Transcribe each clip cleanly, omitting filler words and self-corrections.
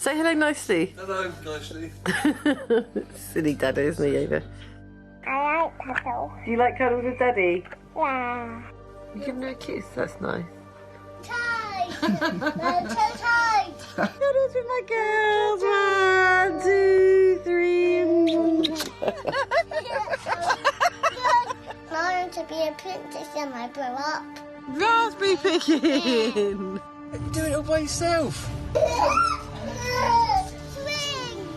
Say hello nicely. Hello, nicely. Silly daddy, isn't he, Ava? I like cuddles. Do you like cuddles with daddy? Yeah. You give him a kiss, that's nice. Tight! No, too tight! Cuddles with my girls. 1, 2, 3. I want to be a princess when I grow up. Raspberry picking! Do it all by yourself. Swing!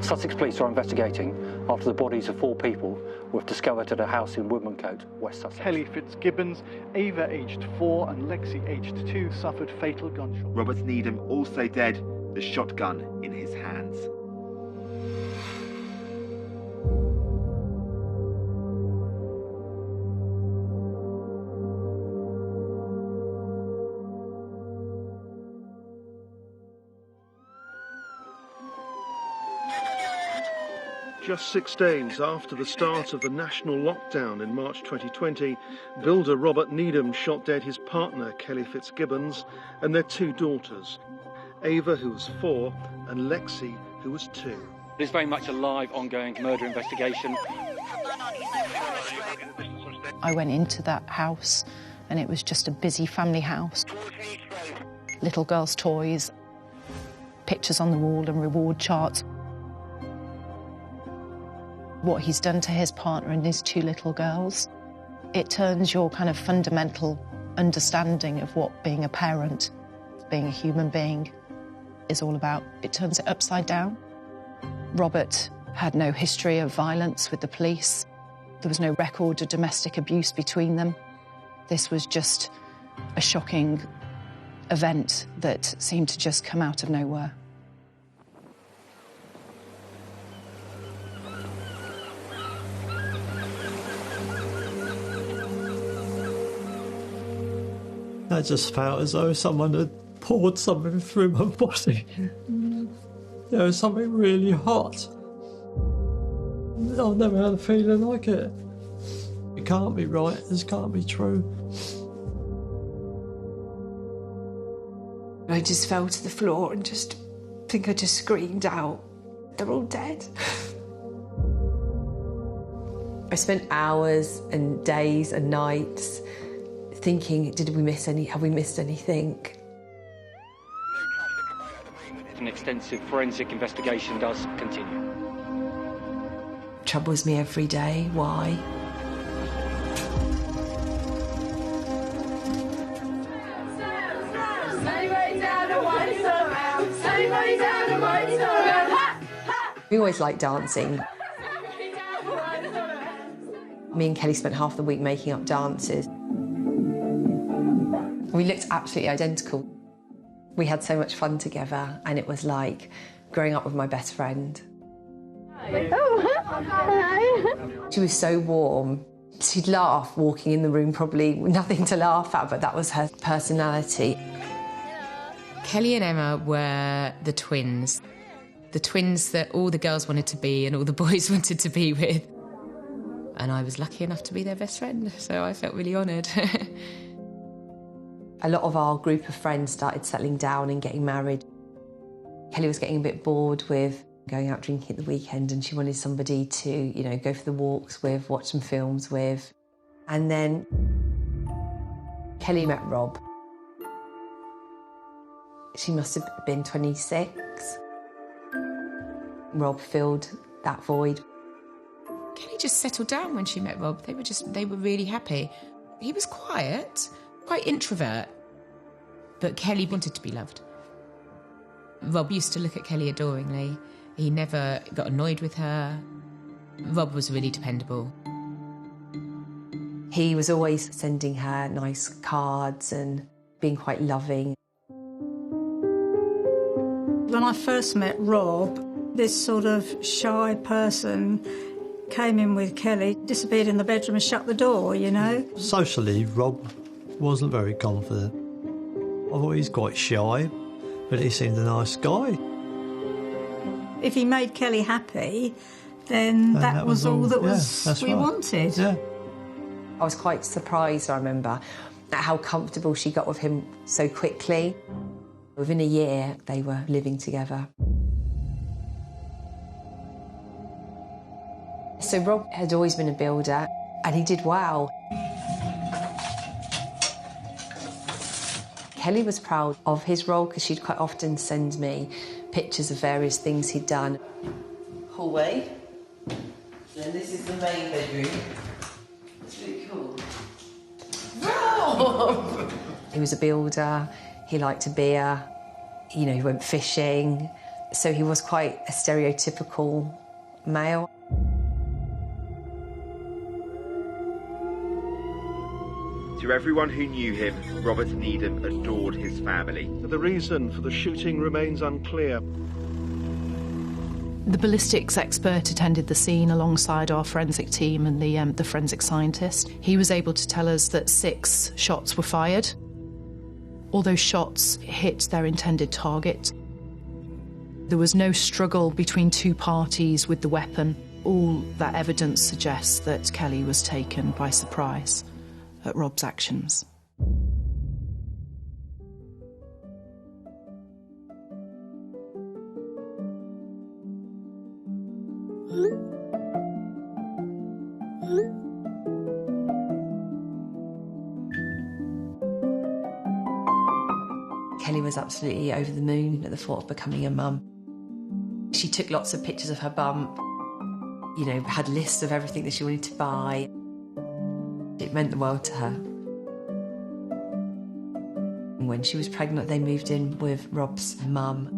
Sussex police are investigating after the bodies of 4 people were discovered at a house in Woodmancote, West Sussex. Kelly Fitzgibbons, Ava aged 4 and Lexi aged 2 suffered fatal gunshots. Robert Needham also dead, the shotgun in his hands. Just 6 days after the start of the national lockdown in March 2020, builder Robert Needham shot dead his partner, Kelly Fitzgibbons, and their 2 daughters, Ava, who was 4, and Lexi, who was 2. It's very much a live, ongoing murder investigation. I went into that house and it was just a busy family house. Little girls' toys, pictures on the wall and reward charts. What he's done to his partner and his 2 little girls, it turns your kind of fundamental understanding of what being a parent, being a human being, is all about. It turns it upside down. Robert had no history of violence with the police. There was no record of domestic abuse between them. This was just a shocking event that seemed to just come out of nowhere. I just felt as though someone had poured something through my body. There was something really hot. I've never had a feeling like it. It can't be right, this can't be true. I just fell to the floor and I just screamed out, "They're all dead." I spent hours and days and nights thinking, have we missed anything? An extensive forensic investigation does continue. Troubles me every day. Why? We always liked dancing. Me and Kelly spent half the week making up dances. We looked absolutely identical. We had so much fun together, and it was like growing up with my best friend. She was so warm. She'd laugh walking in the room, probably nothing to laugh at, but that was her personality. Kelly and Emma were the twins that all the girls wanted to be and all the boys wanted to be with. And I was lucky enough to be their best friend, so I felt really honoured. A lot of our group of friends started settling down and getting married. Kelly was getting a bit bored with going out drinking at the weekend, and she wanted somebody to, go for the walks with, watch some films with. And then Kelly met Rob. She must have been 26. Rob filled that void. Kelly just settled down when she met Rob. They were really happy. He was quiet, quite introvert, but Kelly wanted to be loved. Rob used to look at Kelly adoringly. He never got annoyed with her. Rob was really dependable. He was always sending her nice cards and being quite loving. When I first met Rob, this sort of shy person came in with Kelly, disappeared in the bedroom and shut the door, Socially, Rob wasn't very confident. I thought he's quite shy. But he seemed a nice guy. If he made Kelly happy, then that was all that we wanted. Yeah. I was quite surprised, I remember, at how comfortable she got with him so quickly. Within a year, they were living together. So Rob had always been a builder, and he did well. Kelly was proud of his role because she'd quite often send me pictures of various things he'd done. Hallway. Then this is the main bedroom. It's really cool. Rob! He was a builder, he liked a beer, you know, he went fishing, so he was quite a stereotypical male. To everyone who knew him, Robert Needham adored his family. The reason for the shooting remains unclear. The ballistics expert attended the scene alongside our forensic team and the forensic scientist. He was able to tell us that 6 shots were fired. All those shots hit their intended target. There was no struggle between 2 parties with the weapon. All that evidence suggests that Kelly was taken by surprise at Rob's actions. Kelly was absolutely over the moon at the thought of becoming a mum. She took lots of pictures of her bump, you know, had lists of everything that she wanted to buy. It meant the world to her. When she was pregnant, they moved in with Rob's mum.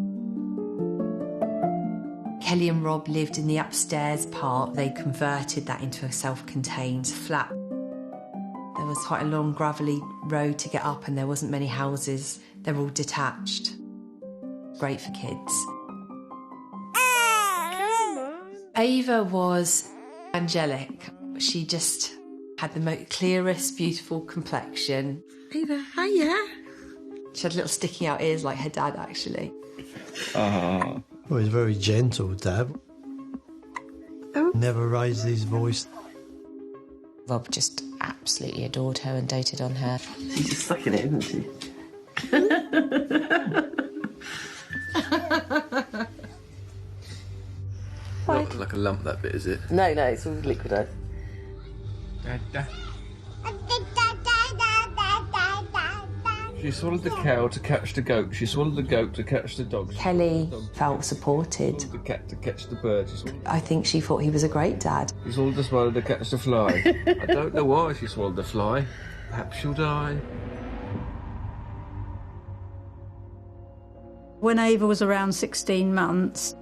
Kelly and Rob lived in the upstairs part. They converted that into a self-contained flat. There was quite a long gravelly road to get up and there wasn't many houses. They're all detached. Great for kids. Ava was angelic. She just had the clearest, beautiful complexion. Ava, hiya. She had little sticking out ears like her dad, actually. Well, he's very gentle, Dad. Never raised his voice. Rob just absolutely adored her and doted on her. She's just sucking it, isn't she? Not like a lump, that bit, is it? No, it's all liquidized. She swallowed the cow to catch the goat. She swallowed the goat to catch the dog. Kelly felt supported. She swallowed the cat to catch the bird. I think she thought he was a great dad. She swallowed the swallow to catch the fly. I don't know why she swallowed the fly. Perhaps she'll die. When Ava was around 16 months,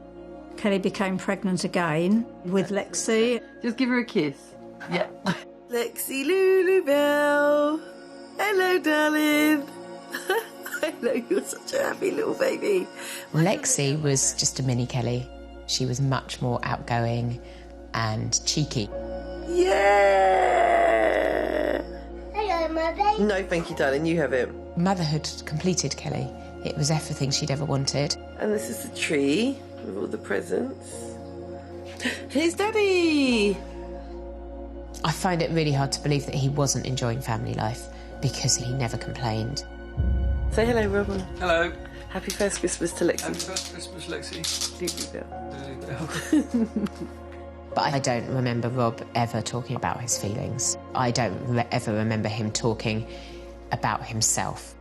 Kelly became pregnant again with Lexi. Just give her a kiss. Yeah. Lexi Lulubelle. Hello, darling. Hello, you're such a happy little baby. Lexi was just a mini Kelly. She was much more outgoing and cheeky. Yeah! Hello, Mother. No, thank you, darling. You have it. Motherhood completed Kelly. It was everything she'd ever wanted. And this is the tree with all the presents. Here's Daddy! I find it really hard to believe that he wasn't enjoying family life because he never complained. Say hello, Robin. Hello. Happy first Christmas to Lexi. Happy first Christmas, Lexi. But I don't remember Rob ever talking about his feelings. I don't ever remember him talking about himself.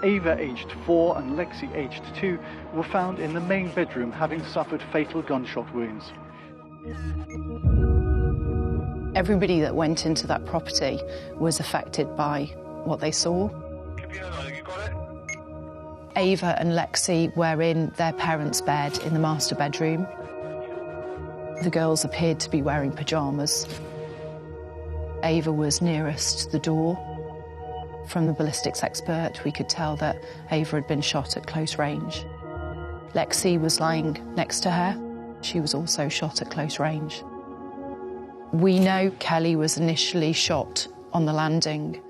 Ava, aged 4, and Lexi, aged 2, were found in the main bedroom having suffered fatal gunshot wounds. Everybody that went into that property was affected by what they saw. Ava and Lexi were in their parents' bed in the master bedroom. The girls appeared to be wearing pyjamas. Ava was nearest the door. From the ballistics expert, we could tell that Ava had been shot at close range. Lexi was lying next to her. She was also shot at close range. We know Kelly was initially shot on the landing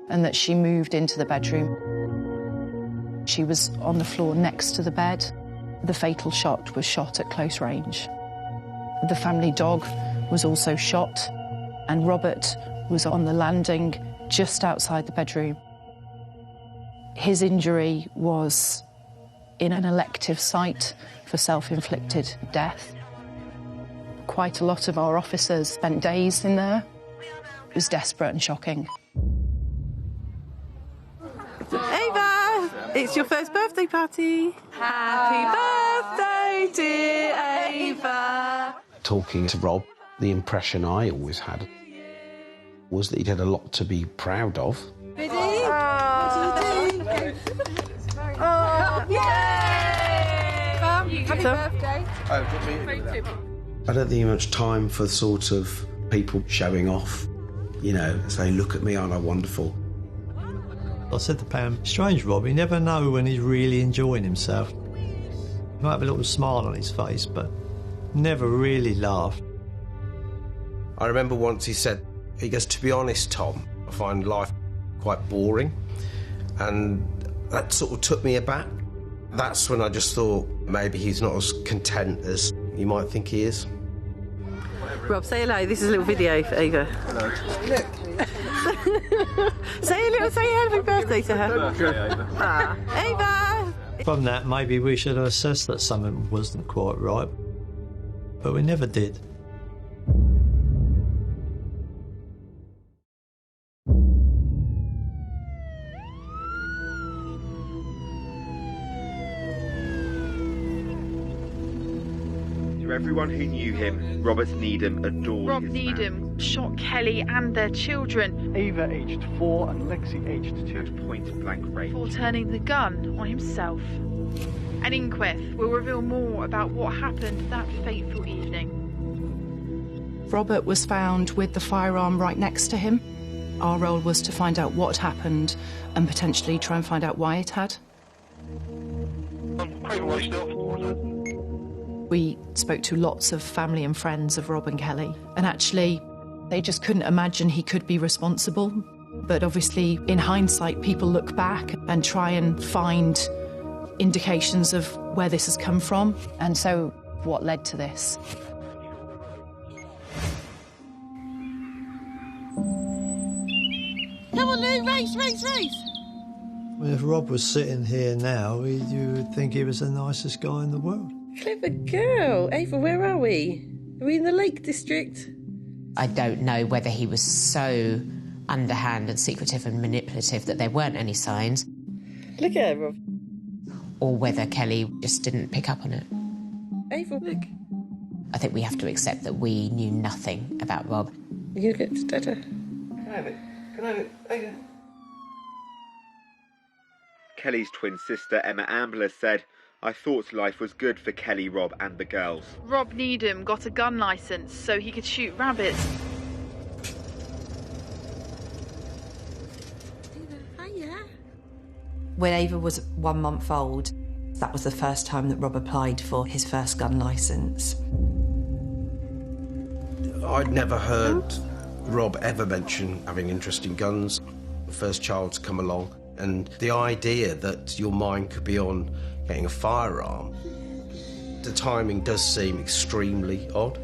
and that she moved into the bedroom. She was on the floor next to the bed. The fatal shot was shot at close range. The family dog was also shot, and Robert was on the landing just outside the bedroom. His injury was in an elective site for self-inflicted death. Quite a lot of our officers spent days in there. It was desperate and shocking. Ava, it's your first birthday party. Happy birthday, dear Ava. Talking to Rob, the impression I always had was that he'd had a lot to be proud of. Ready? What do you think? Oh, yay! Happy birthday. I don't think much time for sort of people showing off, you know, saying, look at me, aren't I wonderful? I said to Pam, strange Rob, you never know when he's really enjoying himself. He might have a little smile on his face, but never really laughed. I remember once he goes, to be honest, Tom, I find life quite boring. And that sort of took me aback. That's when I just thought maybe he's not as content as you might think he is. Rob, say hello. This is a little video for Ava. Hello. Say happy birthday to her. Ava! From that, maybe we should have assessed that something wasn't quite right, but we never did. To everyone who knew him, Robert Needham adored Rob his Needham shot Kelly and their children. Ava, aged 4, and Lexi, aged 2. At point-blank range. For turning the gun on himself. An inquest will reveal more about what happened that fateful evening. Robert was found with the firearm right next to him. Our role was to find out what happened and potentially try and find out why it had. We spoke to lots of family and friends of Rob and Kelly, and actually, they just couldn't imagine he could be responsible. But obviously, in hindsight, people look back and try and find indications of where this has come from, and so what led to this. Come on, Lou, race! Well, if Rob was sitting here now, you would think he was the nicest guy in the world. Clever girl. Ava, where are we? Are we in the Lake District? I don't know whether he was so underhand and secretive and manipulative that there weren't any signs. Look at her, Rob. Or whether Kelly just didn't pick up on it. Ava, look. I think we have to accept that we knew nothing about Rob. You look at Dada. Can I have it? Ava. Kelly's twin sister, Emma Ambler, said, I thought life was good for Kelly, Rob and the girls. Rob Needham got a gun licence so he could shoot rabbits. When Ava was 1 month old, that was the first time that Rob applied for his first gun licence. I'd never heard Rob ever mention having interest in guns. First child to come along, and the idea that your mind could be on getting a firearm, the timing does seem extremely odd.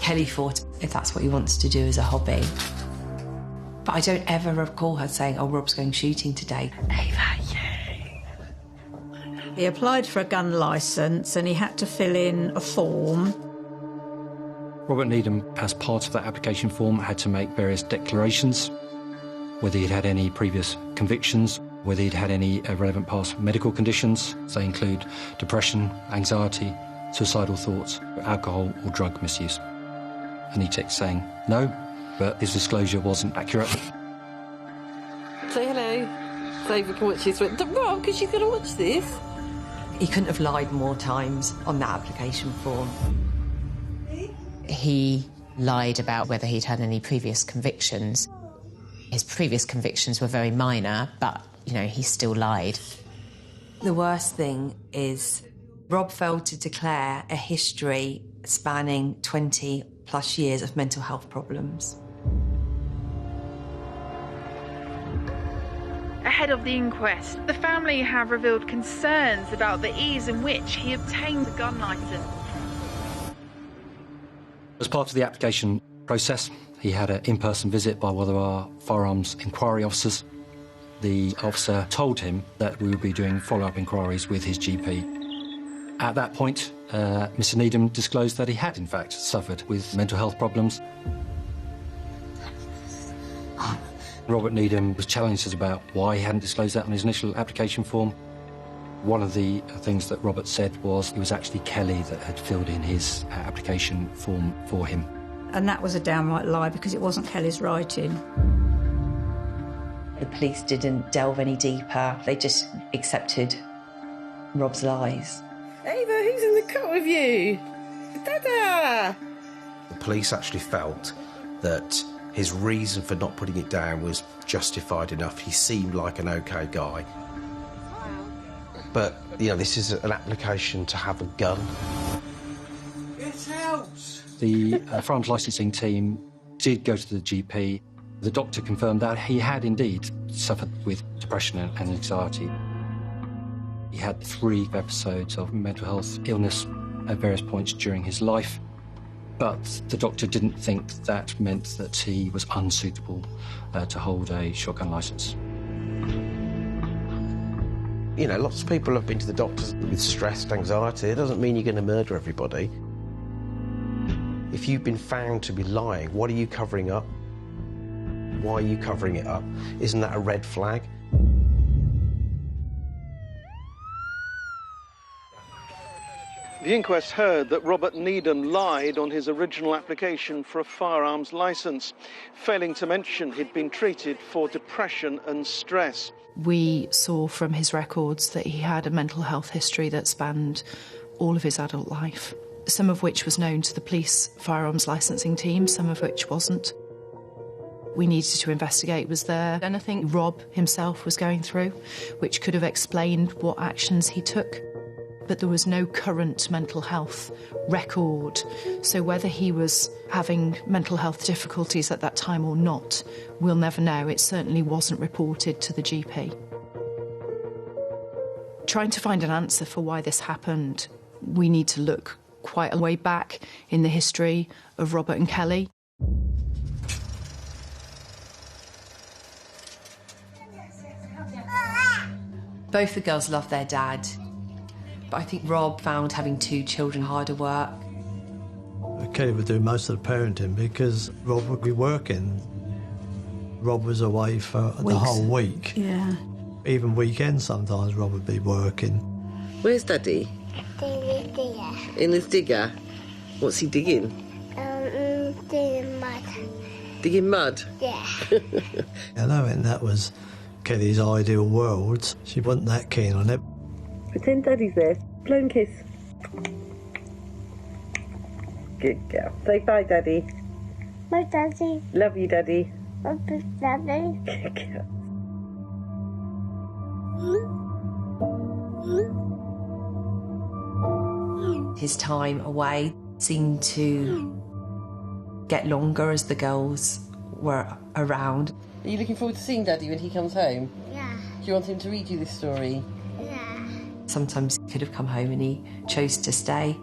Kelly thought if that's what he wants to do as a hobby. But I don't ever recall her saying, oh, Rob's going shooting today. Ava, yay. He applied for a gun licence and he had to fill in a form. Robert Needham, as part of that application form, had to make various declarations, whether he'd had any previous convictions, whether he'd had any relevant past medical conditions. They include depression, anxiety, suicidal thoughts, alcohol or drug misuse. And he ticked saying no, but his disclosure wasn't accurate. Say hello. So Ava can watch this. Rob, because you're going to watch this. He couldn't have lied more times on that application form. He lied about whether he'd had any previous convictions. His previous convictions were very minor, but, you know, he still lied. The worst thing is Rob failed to declare a history spanning 20 plus years of mental health problems. Ahead of the inquest, the family have revealed concerns about the ease in which he obtained a gun licence. As part of the application process, he had an in-person visit by one of our firearms inquiry officers. The officer told him that we would be doing follow-up inquiries with his GP. At that point, Mr. Needham disclosed that he had, in fact, suffered with mental health problems. Robert Needham was challenged about why he hadn't disclosed that on his initial application form. One of the things that Robert said was it was actually Kelly that had filled in his application form for him. And that was a downright lie because it wasn't Kelly's writing. The police didn't delve any deeper. They just accepted Rob's lies. Ava, who's in the car with you? Dada! The police actually felt that his reason for not putting it down was justified enough. He seemed like an OK guy. But, you know, this is an application to have a gun. Get out! The firearms licensing team did go to the GP. The doctor confirmed that he had indeed suffered with depression and anxiety. He had 3 episodes of mental health illness at various points during his life, but the doctor didn't think that meant that he was unsuitable to hold a shotgun licence. You know, lots of people have been to the doctors with stress, anxiety. It doesn't mean you're going to murder everybody. If you've been found to be lying, what are you covering up? Why are you covering it up? Isn't that a red flag? The inquest heard that Robert Needham lied on his original application for a firearms licence, failing to mention he'd been treated for depression and stress. We saw from his records that he had a mental health history that spanned all of his adult life, some of which was known to the police firearms licensing team, some of which wasn't. We needed to investigate, was there anything Rob himself was going through which could have explained what actions he took? But there was no current mental health record, so whether he was having mental health difficulties at that time or not, we'll never know. It certainly wasn't reported to the GP. Trying to find an answer for why this happened, we need to look quite a way back in the history of Robert and Kelly. Both the girls loved their dad, but I think Rob found having 2 children harder work. Kelly would do most of the parenting because Rob would be working. Rob was away for the whole week. Yeah. Even weekends sometimes Rob would be working. Where's Daddy? In his digger? What's he digging? Digging mud. Digging mud? Yeah. I know, and that was Kelly's ideal world. She wasn't that keen on it. Pretend Daddy's there. Blow and kiss. Good girl. Say bye, Daddy. My daddy. Love you, Daddy. Love you, daddy. Good girl. His time away seemed to get longer as the girls were around. Are you looking forward to seeing Daddy when he comes home? Yeah. Do you want him to read you this story? Yeah. Sometimes he could have come home and he chose to stay.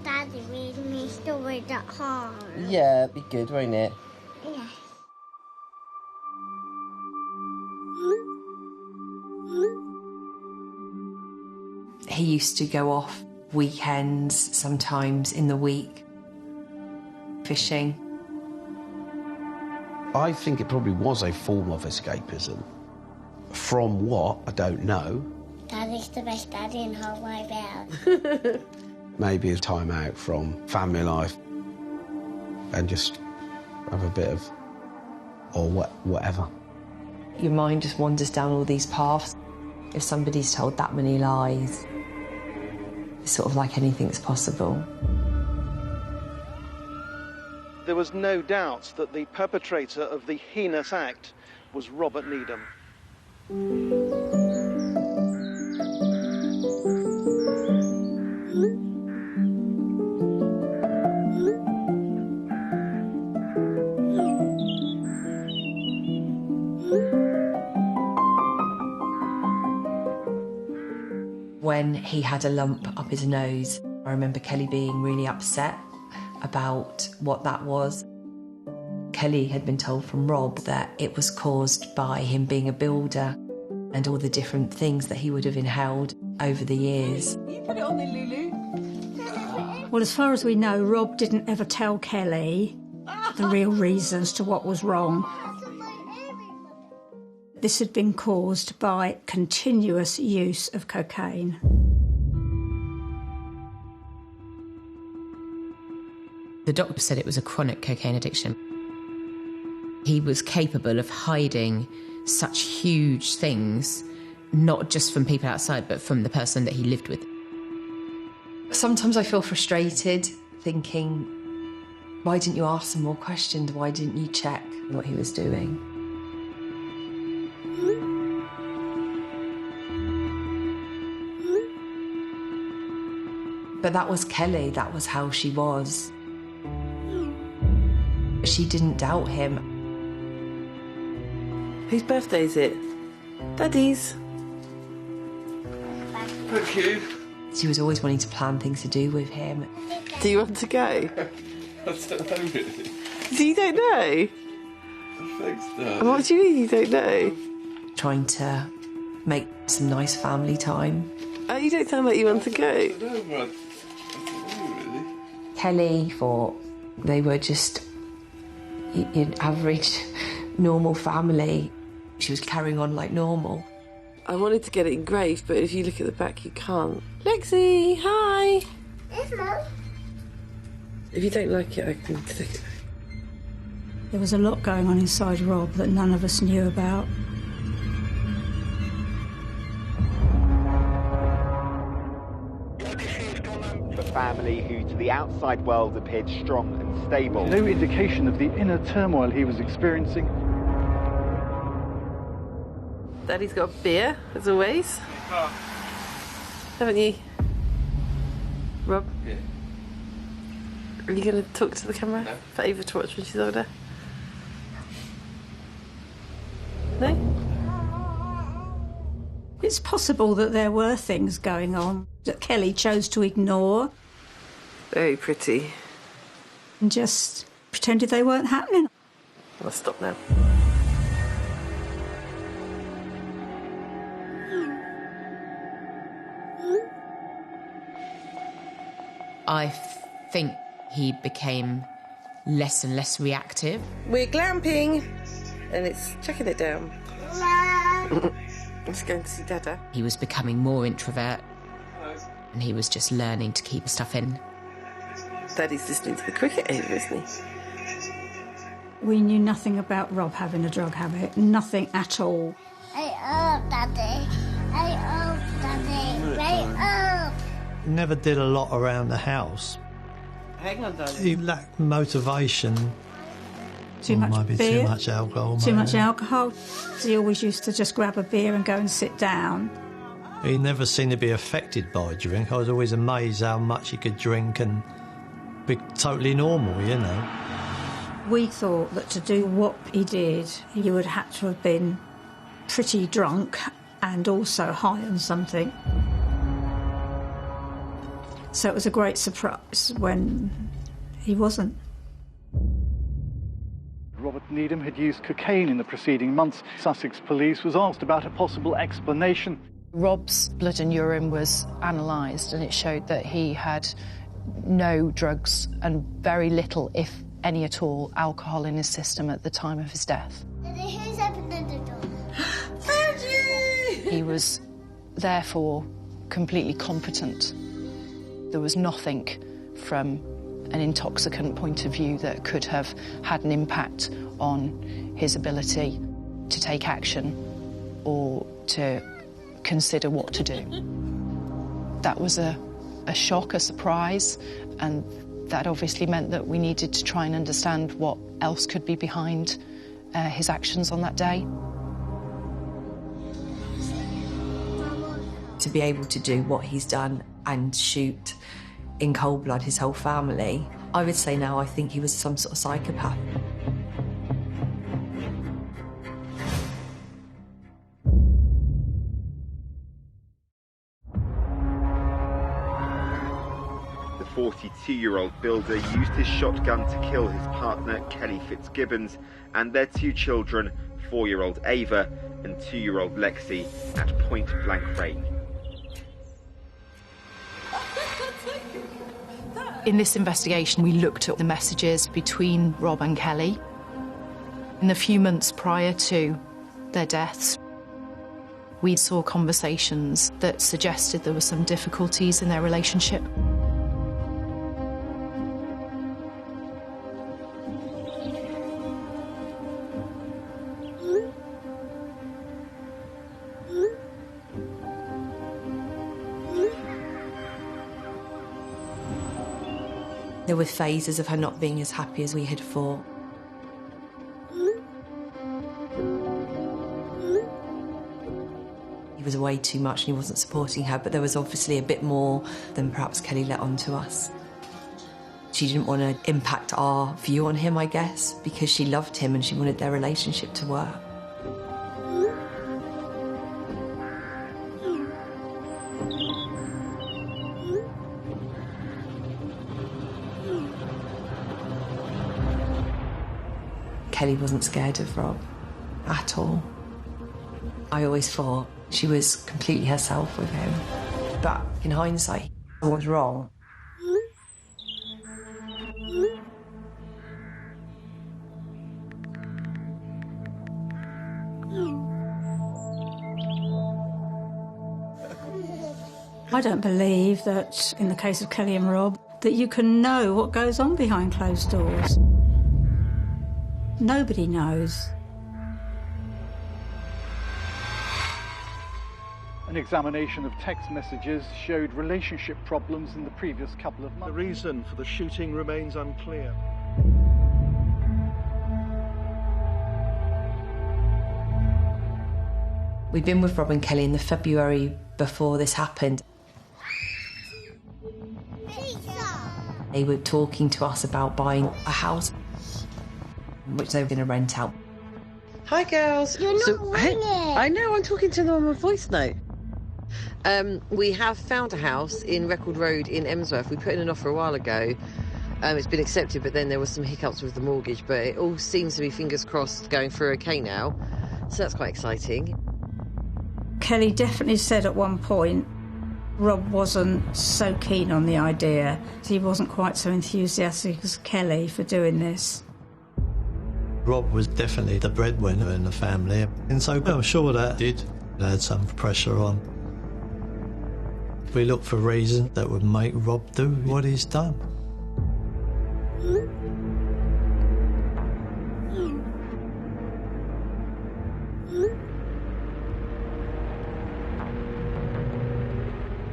Daddy read me stories at home. Yeah, it'd be good, won't it? Yeah. He used to go off weekends, sometimes in the week, fishing. I think it probably was a form of escapism. From what, I don't know. Daddy's the best daddy in the whole wide world. Maybe a time out from family life and just have a bit of, or whatever. Your mind just wanders down all these paths. If somebody's told that many lies, it's sort of like anything's possible. There was no doubt that the perpetrator of the heinous act was Robert Needham. when he had a lump up his nose. I remember Kelly being really upset about what that was. Kelly had been told from Rob that it was caused by him being a builder and all the different things that he would have inhaled over the years. You put it on there, Lulu. Well, as far as we know, Rob didn't ever tell Kelly the real reasons to what was wrong. This had been caused by continuous use of cocaine. The doctor said it was a chronic cocaine addiction. He was capable of hiding such huge things, not just from people outside, but from the person that he lived with. Sometimes I feel frustrated, thinking, why didn't you ask some more questions? Why didn't you check what he was doing? But that was Kelly, that was how she was. She didn't doubt him. Whose birthday is it? Daddy's. Thank you. She was always wanting to plan things to do with him. Do you want to go? I don't know really. So you don't know? Thanks, Dad. What do you mean you don't know? Trying to make some nice family time. Oh, you don't sound like you want to go. I don't know, really. Kelly thought they were just an average, normal family. She was carrying on like normal. I wanted to get it engraved, but if you look at the back, you can't. Lexi, hi! Yes, Mum. If you don't like it, I can take it. There was a lot going on inside Rob that none of us knew about. The family who to the outside world appeared strong and stable. No indication of the inner turmoil he was experiencing. Daddy's got a beer, as always. Haven't you? Rob? Yeah. Are you going to talk to the camera? No. For Ava to watch when she's older? No? It's possible that there were things going on that Kelly chose to ignore. Very pretty. And just pretended they weren't happening. I'll stop now. I think he became less and less reactive. We're glamping, and it's chucking it down. Let's go to see Dada. He was becoming more introvert, and he was just learning to keep stuff in. Daddy's listening to the cricket over, isn't he? We knew nothing about Rob having a drug habit, nothing at all. Hey up, Daddy. Hey up, Daddy. Hey up. He never did a lot around the house. Hang on, darling. He lacked motivation. Too much maybe beer. Too much alcohol. Too maybe. much alcohol. He always used to just grab a beer and go and sit down. He never seemed to be affected by drink. I was always amazed how much he could drink and be totally normal, you know. We thought that to do what he did, he would have to have been pretty drunk and also high on something. So it was a great surprise when he wasn't. Robert Needham had used cocaine in the preceding months. Sussex Police was asked about a possible explanation. Rob's blood and urine was analysed and it showed that he had no drugs and very little, if any at all, alcohol in his system at the time of his death. Daddy, who's opened the door? He was therefore completely competent. There was nothing from an intoxicant point of view that could have had an impact on his ability to take action or to consider what to do. That was a shock, a surprise, and that obviously meant that we needed to try and understand what else could be behind his actions on that day. To be able to do what he's done and shoot in cold blood his whole family, I would say now I think he was some sort of psychopath. 42-year-old builder used his shotgun to kill his partner, Kelly Fitzgibbons, and their 2 children, 4-year-old Ava and 2-year-old Lexi, at point-blank range. In this investigation, we looked at the messages between Rob and Kelly. In the few months prior to their deaths, we saw conversations that suggested there were some difficulties in their relationship. There were phases of her not being as happy as we had thought. He was away too much and he wasn't supporting her, but there was obviously a bit more than perhaps Kelly let on to us. She didn't want to impact our view on him, I guess, because she loved him and she wanted their relationship to work. Kelly wasn't scared of Rob at all. I always thought she was completely herself with him. But in hindsight, I was wrong. I don't believe that, in the case of Kelly and Rob, that you can know what goes on behind closed doors. Nobody knows. An examination of text messages showed relationship problems in the previous couple of months. The reason for the shooting remains unclear. We'd been with Rob and Kelly in the February before this happened. They were talking to us about buying a house, which they were going to rent out. Hi, girls. You're not ringing. I know, I'm talking to them on a voice note. We have found a house in Record Road in Emsworth. We put in an offer a while ago. It's been accepted, but then there were some hiccups with the mortgage, but it all seems to be, fingers crossed, going through okay now. So that's quite exciting. Kelly definitely said at one point Rob wasn't so keen on the idea. He wasn't quite so enthusiastic as Kelly for doing this. Rob was definitely the breadwinner in the family, and so I'm sure that did add some pressure on. We looked for reasons that would make Rob do what he's done.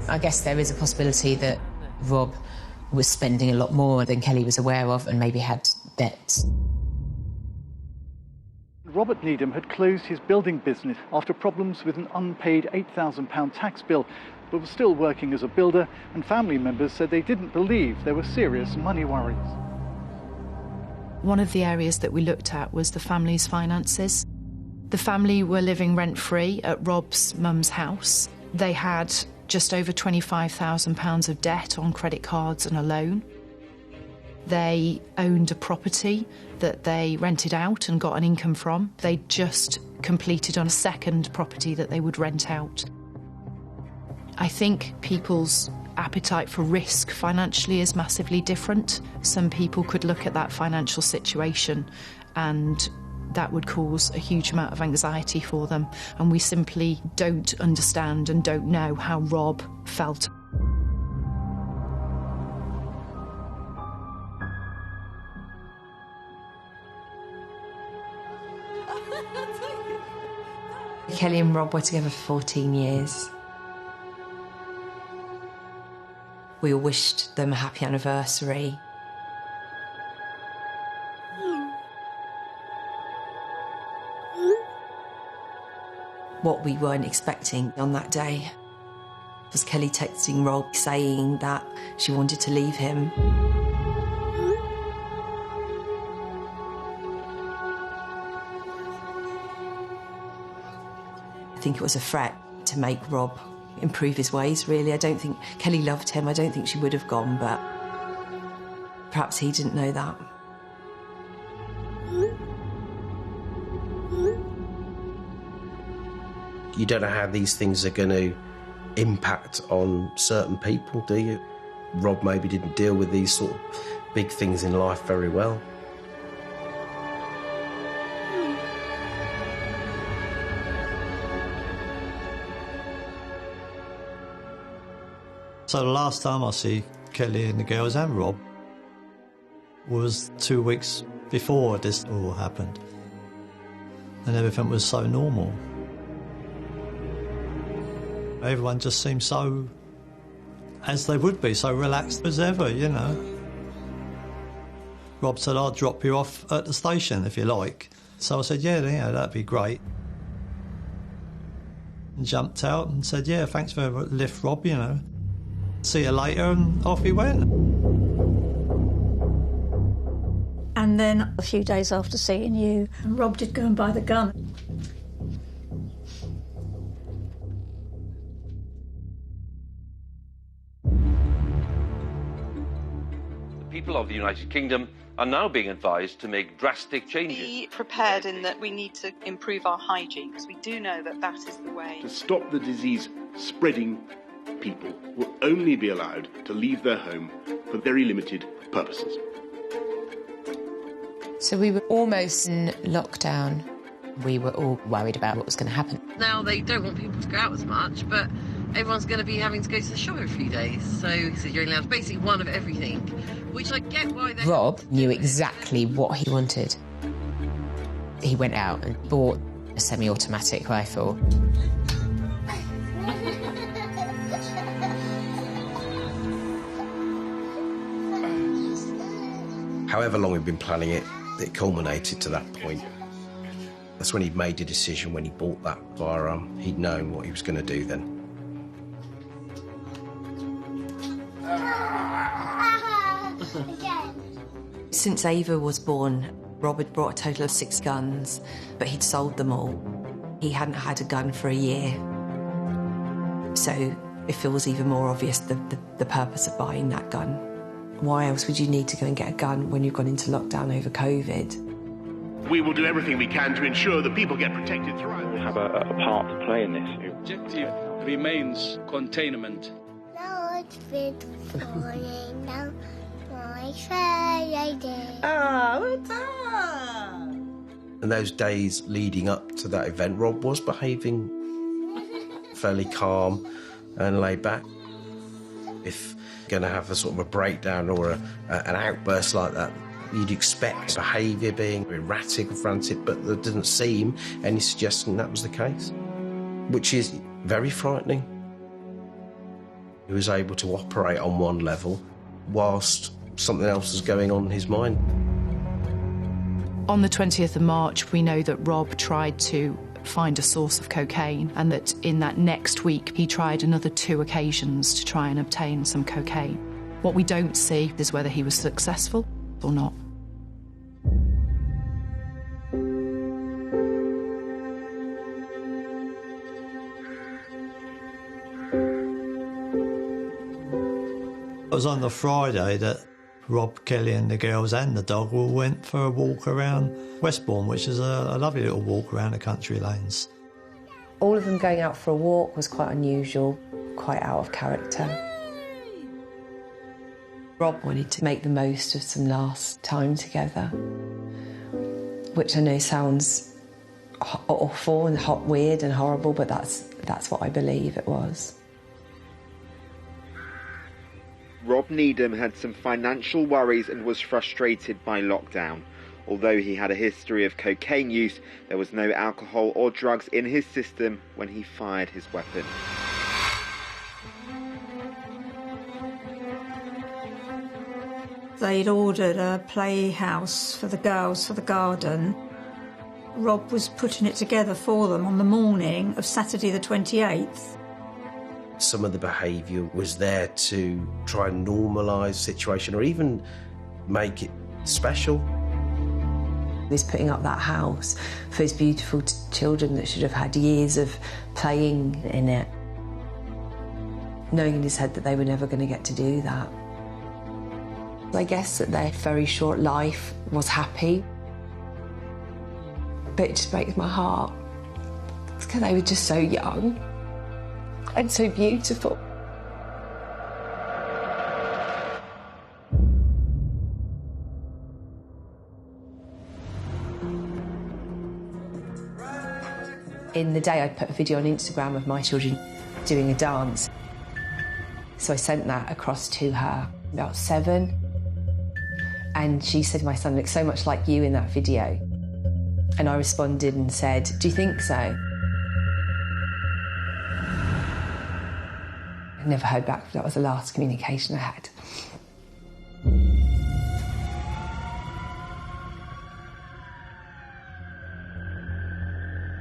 I guess there is a possibility that Rob was spending a lot more than Kelly was aware of and maybe had debts. Robert Needham had closed his building business after problems with an unpaid £8,000 tax bill, but was still working as a builder, and family members said they didn't believe there were serious money worries. One of the areas that we looked at was the family's finances. The family were living rent-free at Rob's mum's house. They had just over £25,000 of debt on credit cards and a loan. They owned a property that they rented out and got an income from. They just completed on a second property that they would rent out. I think people's appetite for risk financially is massively different. Some people could look at that financial situation and that would cause a huge amount of anxiety for them, and we simply don't understand and don't know how Rob felt. Kelly and Rob were together for 14 years. We all wished them a happy anniversary. What we weren't expecting on that day was Kelly texting Rob saying that she wanted to leave him. I think it was a threat to make Rob improve his ways, really. I don't think Kelly loved him. I don't think she would have gone, but Perhaps he didn't know that. You don't know how these things are going to impact on certain people, do you? Rob maybe didn't deal with these sort of big things in life very well. So the last time I see Kelly and the girls and Rob was 2 weeks before this all happened. And everything was so normal. Everyone just seemed so, as they would be, so relaxed as ever, you know. Rob said, I'll drop you off at the station if you like. So I said, yeah, that'd be great. And jumped out and said, yeah, thanks for the lift, Rob, you know. See you later, and off he went. And then a few days after seeing you, Rob did go and buy the gun. The people of the United Kingdom are now being advised to make drastic changes. Be prepared in that we need to improve our hygiene, because we do know that that is the way. To stop the disease spreading, people will only be allowed to leave their home for very limited purposes. So we were almost in lockdown. We were all worried about what was going to happen. Now they don't want people to go out as much, but everyone's going to be having to go to the shop every few days. So he said you're only allowed basically one of everything, which I get why they... Rob knew exactly what he wanted. He went out and bought a semi-automatic rifle. However long we'd been planning it, it culminated to that point. That's when he'd made a decision, when he bought that firearm. He'd known what he was going to do then. Since Ava was born, Rob had brought a total of 6 guns, but he'd sold them all. He hadn't had a gun for a year. So it feels even more obvious the purpose of buying that gun. Why else would you need to go and get a gun when you've gone into lockdown over COVID? We will do everything we can to ensure that people get protected throughout. We have a part to play in this. Objective remains containment. Now it's been falling down my Friday. Oh, well done. And those days leading up to that event, Rob was behaving fairly calm and laid back. If you're going to have a sort of a breakdown or an outburst like that, you'd expect behaviour being erratic or frantic, but there didn't seem any suggestion that was the case, which is very frightening. He was able to operate on one level whilst something else was going on in his mind. On the 20th of March, we know that Rob tried to find a source of cocaine, and that in that next week he tried another 2 occasions to try and obtain some cocaine. What we don't see is whether he was successful or not. It was on the Friday that Rob, Kelly and the girls and the dog all went for a walk around Westbourne, which is a lovely little walk around the country lanes. All of them going out for a walk was quite unusual, quite out of character. Rob wanted to make the most of some last time together, which I know sounds awful and weird and horrible, but that's what I believe it was. Rob Needham had some financial worries and was frustrated by lockdown. Although he had a history of cocaine use, there was no alcohol or drugs in his system when he fired his weapon. They'd ordered a playhouse for the girls for the garden. Rob was putting it together for them on the morning of Saturday the 28th. Some of the behaviour was there to try and normalise the situation or even make it special. He's putting up that house for his beautiful children that should have had years of playing in it, knowing in his head that they were never going to get to do that. I guess that their very short life was happy. But it just breaks my heart. It's because they were just so young and so beautiful. In the day, I'd put a video on Instagram of my children doing a dance. So I sent that across to her, about 7. And she said, my son looks so much like you in that video. And I responded and said, do you think so? I never heard back, that was the last communication I had.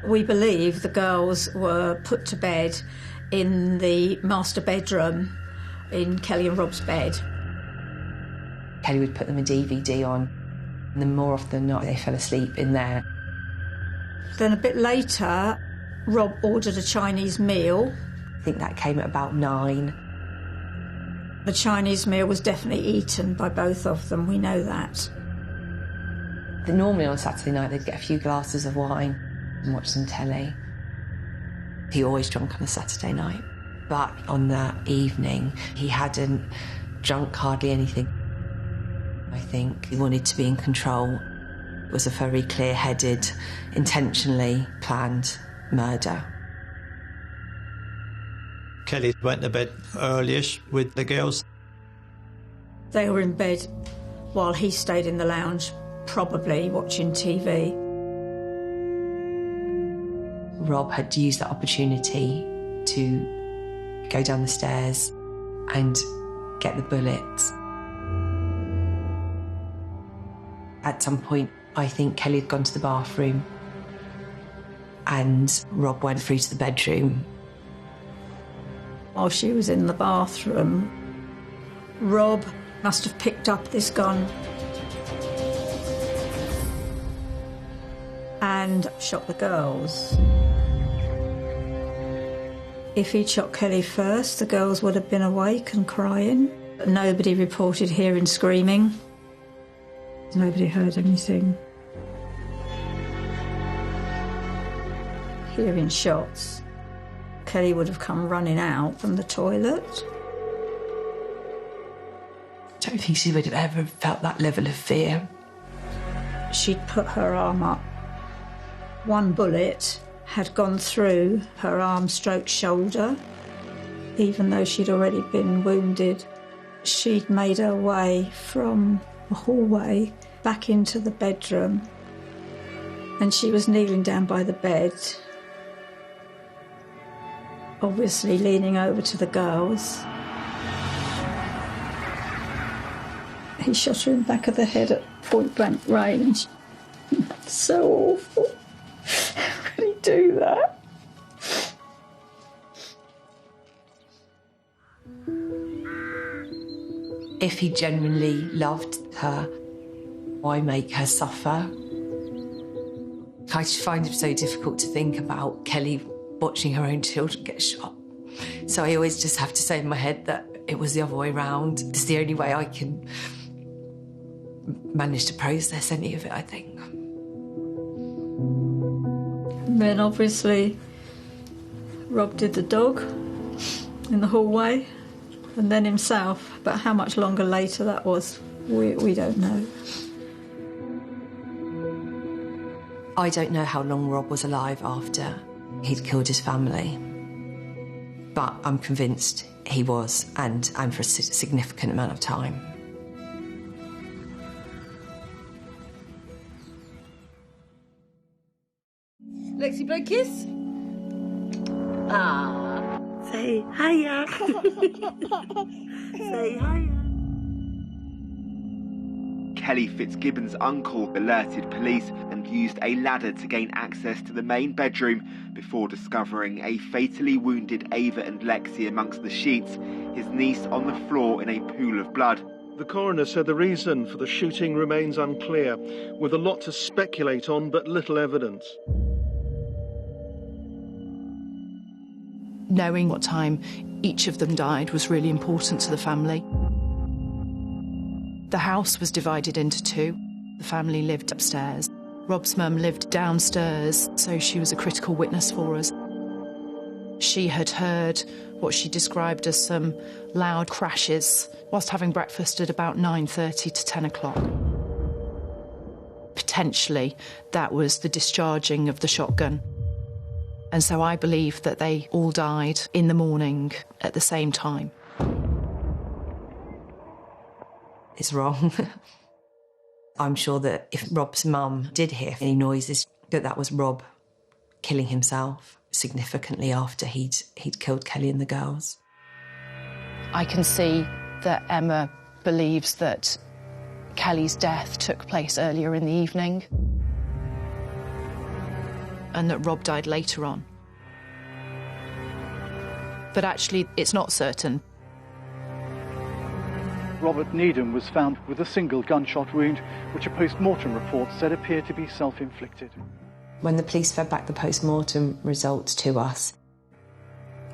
We believe the girls were put to bed in the master bedroom in Kelly and Rob's bed. Kelly would put them a DVD on, and then more often than not, they fell asleep in there. Then a bit later, Rob ordered a Chinese meal. I think that came at about 9. The Chinese meal was definitely eaten by both of them, we know that. Normally on Saturday night, they'd get a few glasses of wine and watch some telly. He always drunk on a Saturday night. But on that evening, he hadn't drunk hardly anything. I think he wanted to be in control. It was a very clear-headed, intentionally planned murder. Kelly went to bed early-ish with the girls. They were in bed while he stayed in the lounge, probably watching TV. Rob had used that opportunity to go down the stairs and get the bullets. At some point, I think Kelly had gone to the bathroom and Rob went through to the bedroom. While she was in the bathroom, Rob must have picked up this gun and shot the girls. If he'd shot Kelly first, the girls would have been awake and crying. But nobody reported hearing screaming. Nobody heard anything. Hearing shots, Kelly would have come running out from the toilet. I don't think she would have ever felt that level of fear. She'd put her arm up. One bullet had gone through her arm stroke shoulder. Even though she'd already been wounded, she'd made her way from the hallway back into the bedroom. And she was kneeling down by the bed, obviously leaning over to the girls. He shot her in the back of the head at point blank range. That's so awful. How could he do that? If he genuinely loved her, why make her suffer? I just find it so difficult to think about Kelly watching her own children get shot. So I always just have to say in my head that it was the other way around. It's the only way I can manage to process any of it, I think. And then obviously Rob did the dog in the hallway and then himself. But how much longer later that was, we don't know. I don't know how long Rob was alive after he'd killed his family. But I'm convinced he was, and for a significant amount of time. Lexi, blow kiss. Ah. Say hiya. Say hiya. Kelly Fitzgibbons' uncle alerted police and used a ladder to gain access to the main bedroom before discovering a fatally wounded Ava and Lexi amongst the sheets, his niece on the floor in a pool of blood. The coroner said the reason for the shooting remains unclear, with a lot to speculate on but little evidence. Knowing what time each of them died was really important to the family. The house was divided into two. The family lived upstairs. Rob's mum lived downstairs, so she was a critical witness for us. She had heard what she described as some loud crashes whilst having breakfast at about 9:30 to 10 o'clock. Potentially, that was the discharging of the shotgun. And so I believe that they all died in the morning at the same time. It's wrong. I'm sure that if Rob's mum did hear any noises, that was Rob killing himself significantly after he'd killed Kelly and the girls. I can see that Emma believes that Kelly's death took place earlier in the evening and that Rob died later on. But actually, it's not certain. Robert Needham was found with a single gunshot wound, which a post-mortem report said appeared to be self-inflicted. When the police fed back the post-mortem results to us,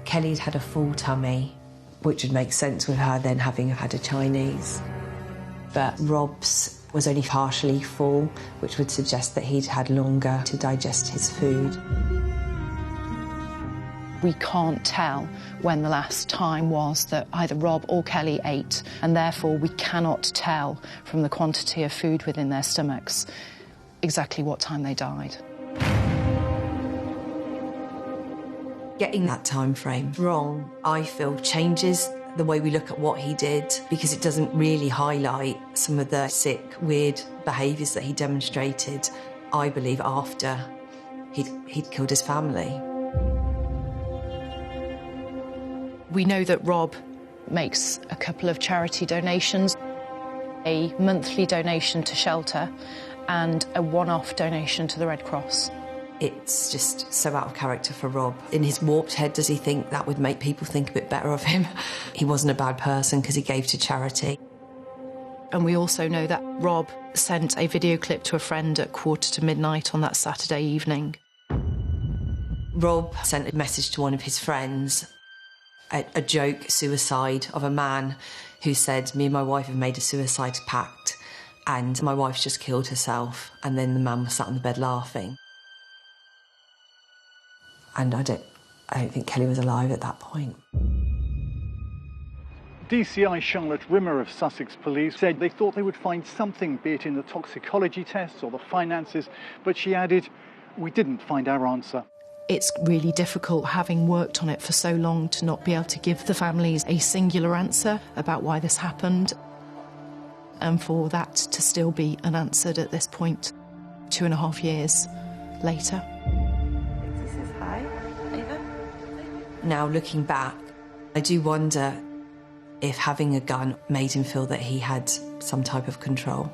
Kelly'd had a full tummy, which would make sense with her then having had a Chinese. But Rob's was only partially full, which would suggest that he'd had longer to digest his food. We can't tell when the last time was that either Rob or Kelly ate, and therefore we cannot tell from the quantity of food within their stomachs exactly what time they died. Getting that time frame wrong, I feel, changes the way we look at what he did, because it doesn't really highlight some of the sick, weird behaviours that he demonstrated, I believe, after he'd killed his family. We know that Rob makes a couple of charity donations, a monthly donation to shelter and a one-off donation to the Red Cross. It's just so out of character for Rob. In his warped head, does he think that would make people think a bit better of him? He wasn't a bad person because he gave to charity. And we also know that Rob sent a video clip to a friend at midnight on that Saturday evening. Rob sent a message to one of his friends, a joke suicide of a man who said, "Me and my wife have made a suicide pact and my wife's just killed herself." And then the man was sat on the bed laughing. And I don't think Kelly was alive at that point. DCI Charlotte Rimmer of Sussex Police said they thought they would find something, be it in the toxicology tests or the finances, but she added, "We didn't find our answer." It's really difficult, having worked on it for so long, to not be able to give the families a singular answer about why this happened, and for that to still be unanswered at this point, 2.5 years later. Now, looking back, I do wonder if having a gun made him feel that he had some type of control.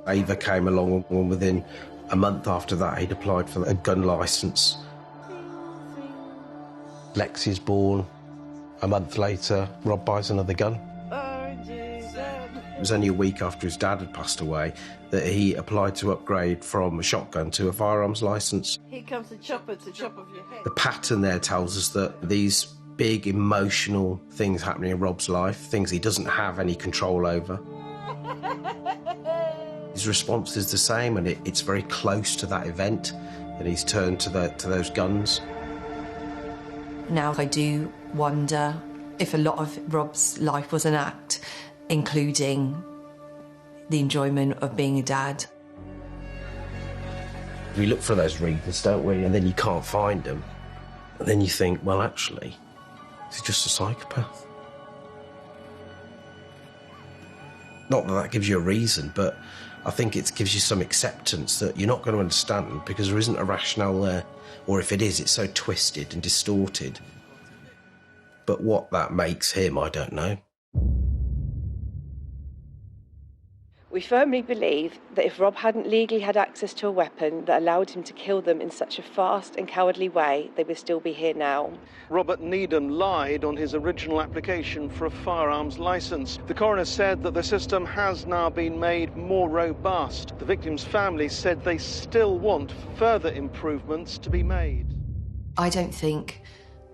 Ava came along, and within a month after that, he'd applied for a gun licence. Lexi's born. A month later, Rob buys another gun. It was only a week after his dad had passed away that he applied to upgrade from a shotgun to a firearms licence. Here comes the chopper to chop off your head. The pattern there tells us that these big emotional things happening in Rob's life, things he doesn't have any control over, his response is the same, and it's very close to that event that he's turned to those guns. Now I do wonder if a lot of Rob's life was an act, including the enjoyment of being a dad. We look for those reasons, don't we? And then you can't find them. And then you think, well, actually, he's just a psychopath. Not that that gives you a reason, but I think it gives you some acceptance that you're not going to understand because there isn't a rationale there. Or if it is, it's so twisted and distorted. But what that makes him, I don't know. We firmly believe that if Rob hadn't legally had access to a weapon that allowed him to kill them in such a fast and cowardly way, they would still be here now. Robert Needham lied on his original application for a firearms licence. The coroner said that the system has now been made more robust. The victim's family said they still want further improvements to be made. I don't think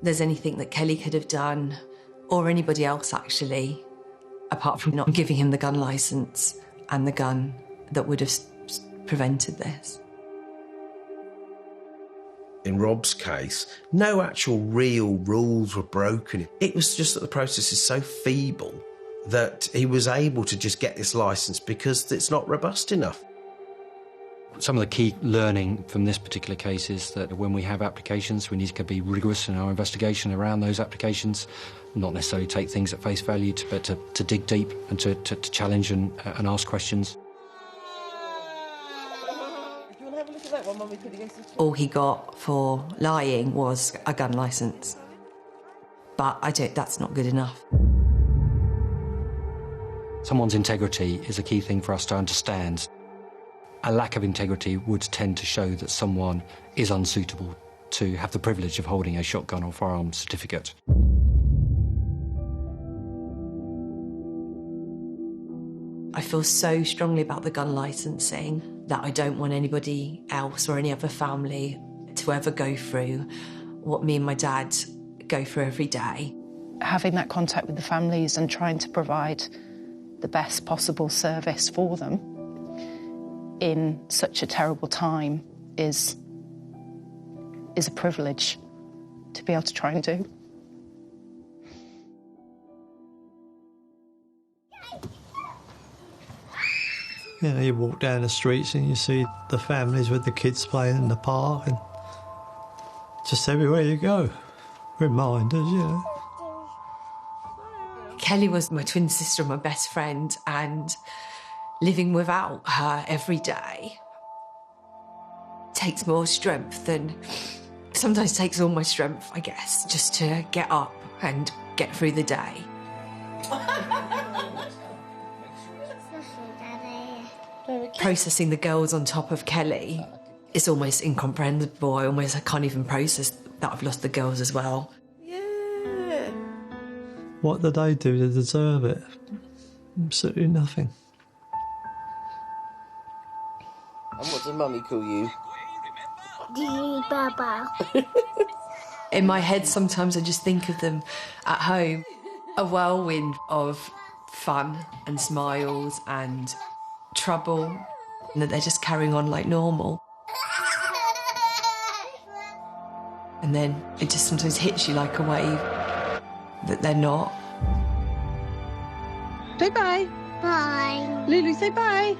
there's anything that Kelly could have done, or anybody else actually, apart from not giving him the gun licence and the gun that would have prevented this. In Rob's case, no actual real rules were broken. It was just that the process is so feeble that he was able to just get this licence because it's not robust enough. Some of the key learning from this particular case is that when we have applications, we need to be rigorous in our investigation around those applications, not necessarily take things at face value, but to dig deep and to challenge and ask questions. All he got for lying was a gun licence. But that's not good enough. Someone's integrity is a key thing for us to understand. A lack of integrity would tend to show that someone is unsuitable to have the privilege of holding a shotgun or firearms certificate. I feel so strongly about the gun licensing that I don't want anybody else or any other family to ever go through what me and my dad go through every day. Having that contact with the families and trying to provide the best possible service for them in such a terrible time is a privilege to be able to try and do. You know, you walk down the streets and you see the families with the kids playing in the park, and just everywhere you go, reminders, you know. Kelly was my twin sister and my best friend, and living without her every day takes more strength than... Sometimes takes all my strength, I guess, just to get up and get through the day. Processing the girls on top of Kelly is almost incomprehensible. I can't even process that I've lost the girls as well. Yeah. What did they do to deserve it? Absolutely nothing. And what does Mummy call you? Dee Baba. In my head, sometimes I just think of them at home. A whirlwind of fun and smiles and trouble, and that they're just carrying on like normal. And then it just sometimes hits you like a wave that they're not. Say bye. Bye. Lulu, say bye.